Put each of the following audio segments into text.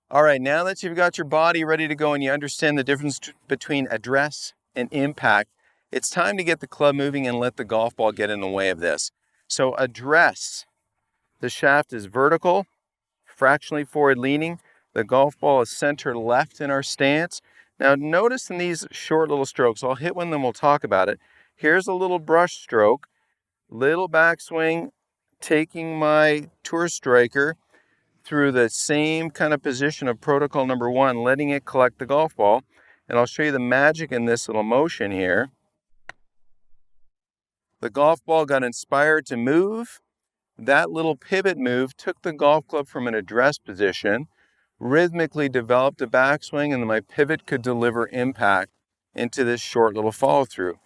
All right, now that you've got your body ready to go and you understand the difference between address and impact, it's time to get the club moving and let the golf ball get in the way of this. So address, the shaft is vertical, fractionally forward leaning. The golf ball is center left in our stance. Now notice in these short little strokes, I'll hit one, then we'll talk about it. Here's a little brush stroke, little backswing, taking my tour striker through the same kind of position of protocol number one, letting it collect the golf ball. And I'll show you the magic in this little motion here. The golf ball got inspired to move. That little pivot move took the golf club from an address position, rhythmically developed a backswing, and then my pivot could deliver impact into this short little follow through.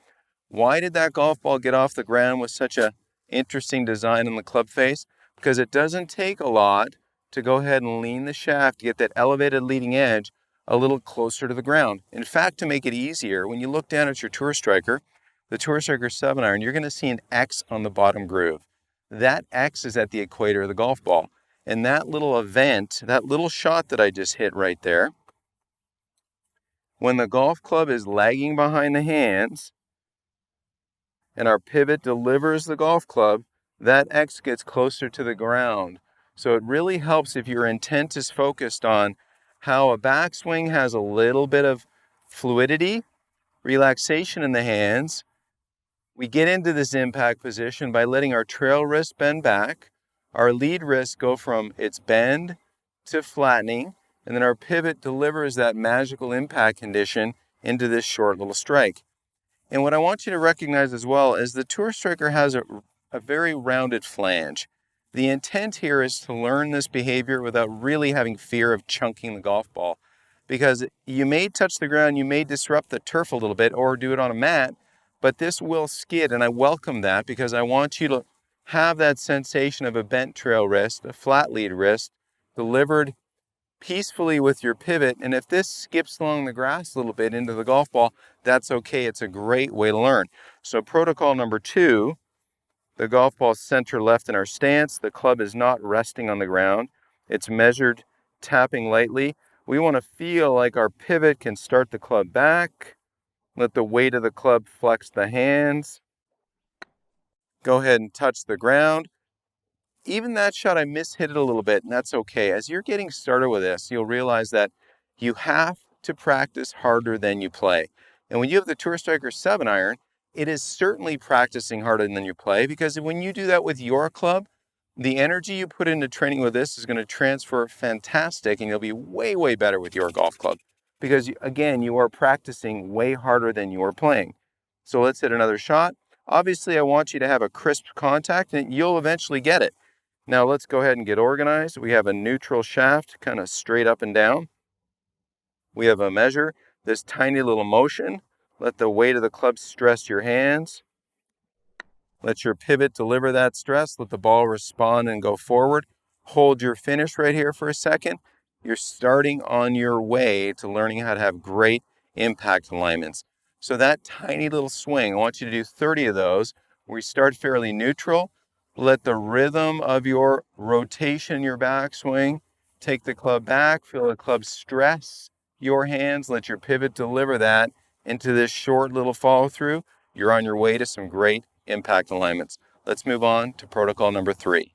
Why did that golf ball get off the ground with such a interesting design in the club face? Because it doesn't take a lot to go ahead and lean the shaft to get that elevated leading edge a little closer to the ground. In fact, to make it easier, when you look down at your tour striker, the tour striker 7-iron, you're going to see an X on the bottom groove. That X is at the equator of the golf ball. And that little event, that little shot that I just hit right there, when the golf club is lagging behind the hands and our pivot delivers the golf club, that X gets closer to the ground. So it really helps if your intent is focused on how a backswing has a little bit of fluidity, relaxation in the hands. We get into this impact position by letting our trail wrist bend back, our lead wrist go from its bend to flattening, and then our pivot delivers that magical impact condition into this short little strike. And what I want you to recognize as well is the tour striker has a very rounded flange. The intent here is to learn this behavior without really having fear of chunking the golf ball, because you may touch the ground, you may disrupt the turf a little bit or do it on a mat, but this will skid, and I welcome that because I want you to have that sensation of a bent trail wrist, a flat lead wrist, delivered peacefully with your pivot. And if this skips along the grass a little bit into the golf ball, that's okay. It's a great way to learn. So protocol number 2, the golf ball is center left in our stance. The club is not resting on the ground. It's measured, tapping lightly. We want to feel like our pivot can start the club back. Let the weight of the club flex the hands. Go ahead and touch the ground. Even that shot, I mishit it a little bit, and that's okay. As you're getting started with this, you'll realize that you have to practice harder than you play. And when you have the Tour Striker 7-iron, it is certainly practicing harder than you play, because when you do that with your club, the energy you put into training with this is going to transfer fantastic, and you'll be way, way better with your golf club. Because, again, you are practicing way harder than you are playing. So let's hit another shot. Obviously, I want you to have a crisp contact, and you'll eventually get it. Now let's go ahead and get organized. We have a neutral shaft, kind of straight up and down. We have a measure, this tiny little motion. Let the weight of the club stress your hands. Let your pivot deliver that stress. Let the ball respond and go forward. Hold your finish right here for a second. You're starting on your way to learning how to have great impact alignments. So that tiny little swing, I want you to do 30 of those, where you start fairly neutral. Let the rhythm of your rotation, your backswing, take the club back. Feel the club stress your hands. Let your pivot deliver that into this short little follow through. You're on your way to some great impact alignments. Let's move on to protocol number 3.